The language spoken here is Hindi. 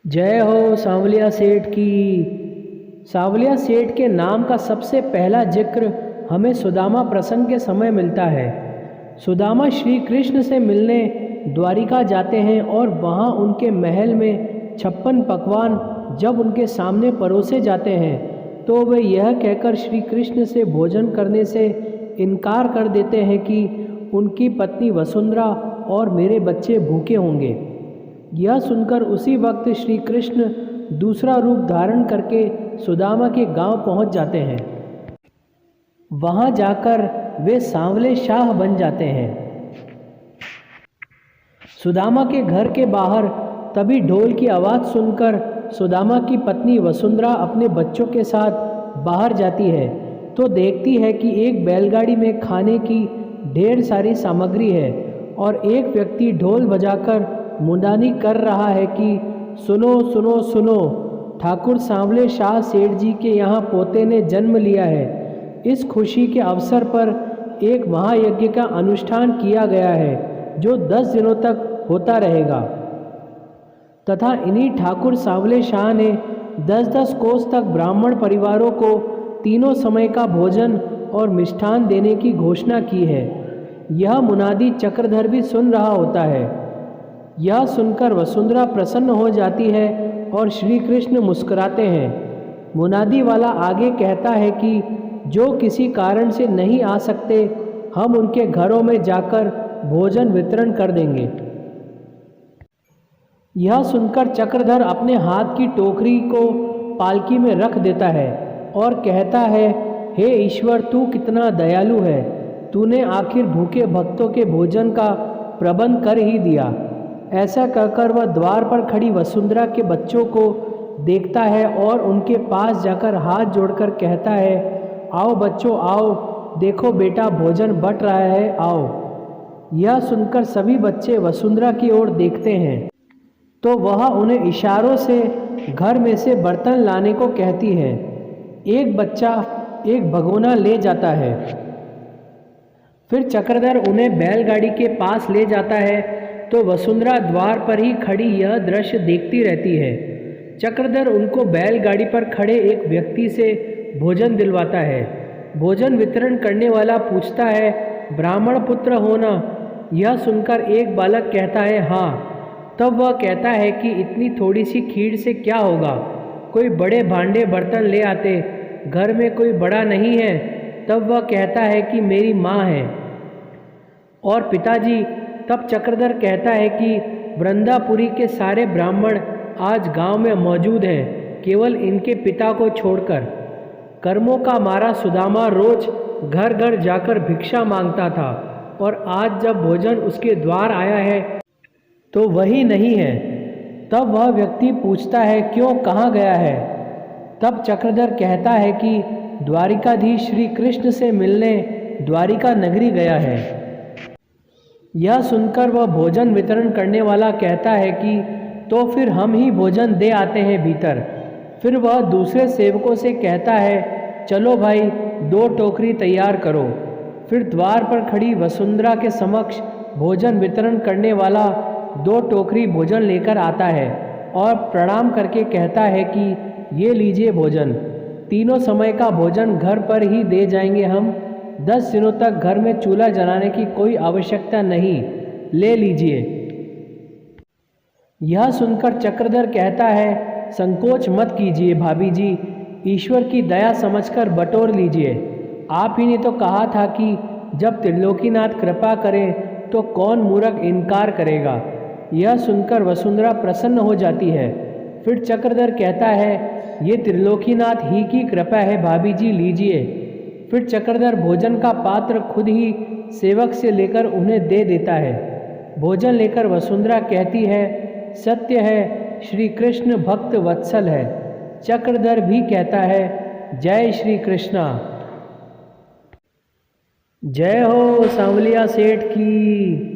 जय हो सांवलिया सेठ की। सांवलिया सेठ के नाम का सबसे पहला जिक्र हमें सुदामा प्रसंग के समय मिलता है। सुदामा श्री कृष्ण से मिलने द्वारिका जाते हैं और वहाँ उनके महल में 56 पकवान जब उनके सामने परोसे जाते हैं तो वे यह कहकर श्री कृष्ण से भोजन करने से इनकार कर देते हैं कि उनकी पत्नी वसुंधरा और मेरे बच्चे भूखे होंगे। यह सुनकर उसी वक्त श्री कृष्ण दूसरा रूप धारण करके सुदामा के गांव पहुंच जाते हैं। वहां जाकर वे सांवले शाह बन जाते हैं। सुदामा के घर के बाहर तभी ढोल की आवाज़ सुनकर सुदामा की पत्नी वसुंधरा अपने बच्चों के साथ बाहर जाती है तो देखती है कि एक बैलगाड़ी में खाने की ढेर सारी सामग्री है और एक व्यक्ति ढोल बजाकर मुंडानी कर रहा है कि सुनो सुनो सुनो, ठाकुर सांवले शाह सेठ जी के यहाँ पोते ने जन्म लिया है। इस खुशी के अवसर पर एक महायज्ञ का अनुष्ठान किया गया है जो 10 दिनों तक होता रहेगा तथा इन्हीं ठाकुर सांवले शाह ने 10-10 कोस तक ब्राह्मण परिवारों को तीनों समय का भोजन और मिष्ठान देने की घोषणा की है। यह मुनादी चक्रधर भी सुन रहा होता है। यह सुनकर वसुंधरा प्रसन्न हो जाती है और श्री कृष्ण मुस्कुराते हैं। मुनादी वाला आगे कहता है कि जो किसी कारण से नहीं आ सकते हम उनके घरों में जाकर भोजन वितरण कर देंगे। यह सुनकर चक्रधर अपने हाथ की टोकरी को पालकी में रख देता है और कहता है, हे ईश्वर, तू कितना दयालु है। तूने आखिर भूखे भक्तों के भोजन का प्रबंध कर ही दिया। ऐसा कहकर वह द्वार पर खड़ी वसुंधरा के बच्चों को देखता है और उनके पास जाकर हाथ जोड़कर कहता है, आओ बच्चों आओ, देखो बेटा भोजन बट रहा है, आओ। यह सुनकर सभी बच्चे वसुंधरा की ओर देखते हैं तो वह उन्हें इशारों से घर में से बर्तन लाने को कहती है। एक बच्चा एक भगोना ले जाता है। फिर चक्रधर उन्हें बैलगाड़ी के पास ले जाता है तो वसुंधरा द्वार पर ही खड़ी यह दृश्य देखती रहती है। चक्रधर उनको बैलगाड़ी पर खड़े एक व्यक्ति से भोजन दिलवाता है। भोजन वितरण करने वाला पूछता है, ब्राह्मण पुत्र हो ना? यह सुनकर एक बालक कहता है, हाँ। तब वह कहता है कि इतनी थोड़ी सी खीर से क्या होगा, कोई बड़े भांडे बर्तन ले आते, घर में कोई बड़ा नहीं है। तब वह कहता है कि मेरी माँ है और पिताजी। तब चक्रधर कहता है कि वृंदापुरी के सारे ब्राह्मण आज गांव में मौजूद हैं, केवल इनके पिता को छोड़कर। कर्मों का मारा सुदामा रोज घर घर जाकर भिक्षा मांगता था और आज जब भोजन उसके द्वार आया है तो वही नहीं है। तब वह व्यक्ति पूछता है, क्यों, कहाँ गया है? तब चक्रधर कहता है कि द्वारिकाधीश श्री कृष्ण से मिलने द्वारिका नगरी गया है। यह सुनकर वह भोजन वितरण करने वाला कहता है कि तो फिर हम ही भोजन दे आते हैं भीतर। फिर वह दूसरे सेवकों से कहता है, चलो भाई 2 टोकरी तैयार करो। फिर द्वार पर खड़ी वसुंधरा के समक्ष भोजन वितरण करने वाला 2 टोकरी भोजन लेकर आता है और प्रणाम करके कहता है कि ये लीजिए भोजन, तीनों समय का भोजन घर पर ही दे जाएंगे हम। 10 दिनों तक घर में चूल्हा जलाने की कोई आवश्यकता नहीं, ले लीजिए। यह सुनकर चक्रधर कहता है, संकोच मत कीजिए भाभी जी, ईश्वर की दया समझकर बटोर लीजिए। आप ही ने तो कहा था कि जब त्रिलोकीनाथ कृपा करें तो कौन मूर्ख इनकार करेगा। यह सुनकर वसुंधरा प्रसन्न हो जाती है। फिर चक्रधर कहता है, ये त्रिलोकीनाथ ही की कृपा है भाभी जी, लीजिए। फिर चक्रधर भोजन का पात्र खुद ही सेवक से लेकर उन्हें दे देता है। भोजन लेकर वसुंधरा कहती है, सत्य है श्री कृष्ण भक्त वत्सल है। चक्रधर भी कहता है, जय श्री कृष्णा। जय हो सांवलिया सेठ की।